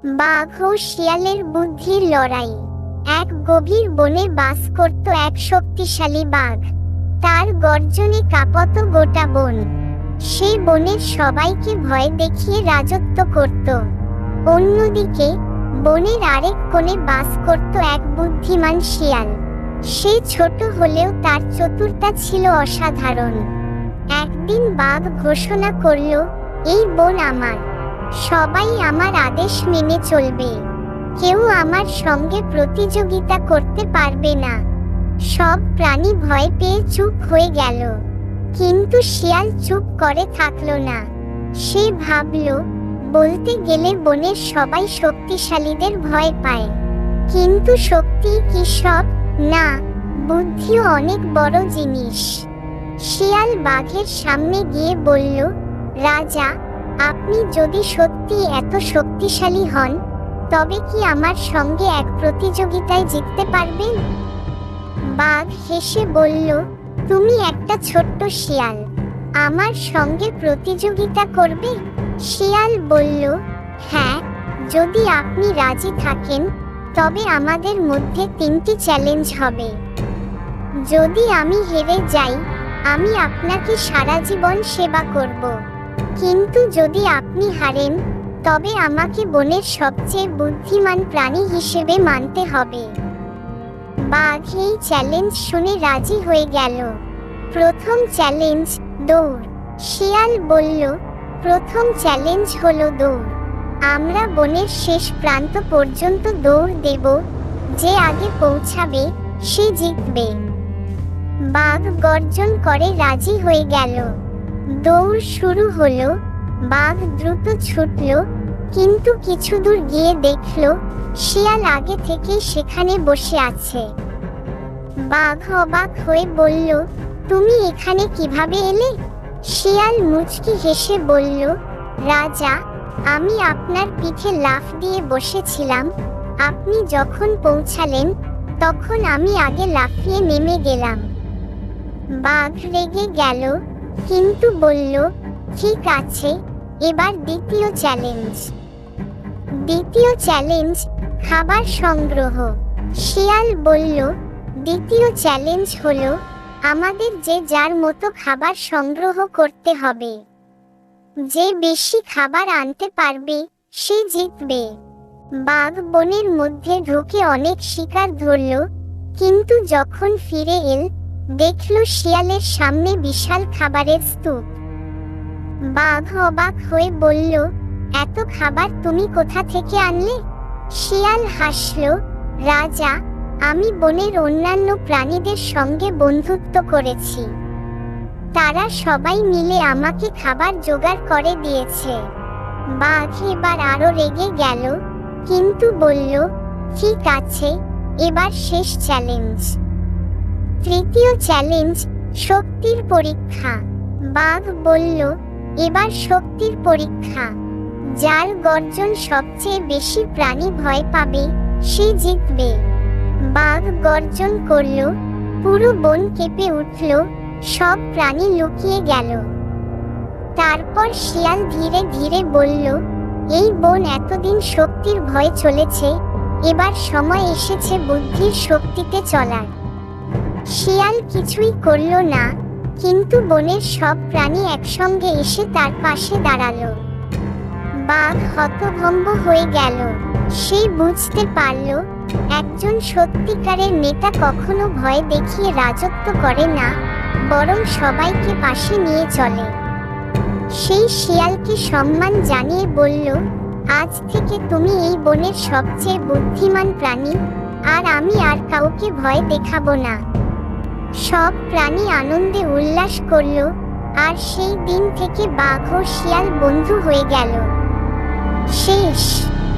বাঘ ও শিয়ালের বুদ্ধির লড়াই। এক গভীর বনে বাস করত এক শক্তিশালী বাঘ। তার গর্জনে কাঁপত গোটা বন। সে বনের সবাইকে ভয় দেখিয়ে রাজত্ব করত। অন্যদিকে বনের আরেক কোণে বাস করত এক বুদ্ধিমান শিয়াল। সে ছোট হলেও তার চতুরতা ছিল অসাধারণ। একদিন বাঘ ঘোষণা করল, এই বন আমার, সবাই আমার আদেশ মেনে চলবে, কেউ আমার সঙ্গে প্রতিযোগিতা করতে পারবে না। সব প্রাণী ভয় পেয়ে চুপ হয়ে গেল, কিন্তু শিয়াল চুপ করে থাকলো না। সে ভাবল, বলতে গেলে বনের সবাই শক্তিশালীদের ভয় পায়, কিন্তু শক্তি কি সব? না, বুদ্ধিও অনেক বড় জিনিস। শিয়াল বাঘের সামনে গিয়ে বলল, রাজা, আপনি যদি সত্যি এত শক্তিশালী হন, তবে কি আমার সঙ্গে এক প্রতিযোগিতায় জিততে পারবেন? বাঘ হেসে বলল, তুমি একটা ছোট্ট শিয়াল, আমার সঙ্গে প্রতিযোগিতা করবে? শিয়াল বলল, হ্যাঁ, যদি আপনি রাজি থাকেন, তবে আমাদের মধ্যে 3টি চ্যালেঞ্জ হবে। যদি আমি হেরে যাই, আমি আপনাকে সারা জীবন সেবা করব, কিন্তু যদি আপনি হারেন, তবে আমাকে বনের সবচেয়ে বুদ্ধিমান প্রাণী হিসেবে মানতে হবে। বাঘ এই চ্যালেঞ্জ শুনে রাজি হয়ে গেল। প্রথম চ্যালেঞ্জ, দৌড়। শিয়াল বলল, প্রথম চ্যালেঞ্জ হলো দৌড়। আমরা বনের শেষ প্রান্ত পর্যন্ত দৌড় দেব, যে আগে পৌঁছাবে সে জিতবে। বাঘ গর্জন করে রাজি হয়ে গেল। দৌড় শুরু হলো। বাঘ দ্রুত ছুটল, কিন্তু কিছু দূর গিয়ে দেখল শিয়াল আগে থেকেই সেখানে বসে আছে। বাঘ অবাক হয়ে বলল, তুমি এখানে কিভাবে এলে? শিয়াল মুচকি হেসে বলল, রাজা, আমি আপনার পিঠে লাফ দিয়ে বসেছিলাম, আপনি যখন পৌঁছালেন তখন আমি আগে লাফিয়ে নেমে গেলাম। বাঘ রেগে গেল, কিন্তু বলল, ঠিক আছে, এবার দ্বিতীয় চ্যালেঞ্জ। দ্বিতীয় চ্যালেঞ্জ, খাবার সংগ্রহ। শিয়াল বলল, দ্বিতীয় চ্যালেঞ্জ হলো আমাদের যে যার মতো খাবার সংগ্রহ করতে হবে। যে বেশি খাবার আনতে পারবে সে জিতবে। বাঘ বনের মধ্যে ঢুকে অনেক শিকার ধরল, কিন্তু যখন ফিরে এল, দেখল শিয়ালের সামনে বিশাল খাবারের স্তূপ। বাঘ অবাক হয়ে বলল, এত খাবার তুমি কোথা থেকে আনলে? শিয়াল হাসল, রাজা, আমি বনের অন্যান্য প্রাণীদের সঙ্গে বন্ধুত্ব করেছি, তারা সবাই মিলে আমাকে খাবার জোগাড় করে দিয়েছে। বাঘ এবার আরো রেগে গেল, কিন্তু বলল, ঠিক আছে, এবার শেষ চ্যালেঞ্জ। তৃতীয় চ্যালেঞ্জ, শক্তির পরীক্ষা। বাঘ বলল, এবার শক্তির পরীক্ষা। যার গর্জন সবচেয়ে বেশি প্রাণী ভয় পাবে সে জিতবে। বাঘ গর্জন করল, পুরো বন কেঁপে উঠল, সব প্রাণী লুকিয়ে গেল। তারপর শিয়াল ধীরে ধীরে বলল, এই বন এতদিন শক্তির ভয়ে চলেছে, এবার সময় এসেছে বুদ্ধির শক্তিতে চলার। শিয়াল কিছুই করল না, কিন্তু বনের সব প্রাণী একসঙ্গে এসে তার পাশে দাঁড়ালো। বাঘ হতভম্ব হয়ে গেল। সে বুঝতে পারল, একজন সত্যিকারের নেতা কখনো ভয় দেখিয়ে রাজত্ব করে না, বরং সবাইকে পাশে নিয়ে চলে। সেই শিয়ালকে সম্মান জানিয়ে বলল, আজ থেকে তুমি এই বনের সবচেয়ে বুদ্ধিমান প্রাণী, আর আমি আর কাউকে ভয় দেখাবো না। সব প্রাণী আনন্দে উল্লাস করল, আর সেই দিন থেকে বাঘ ও শিয়াল বন্ধু হয়ে গেল। শেষ।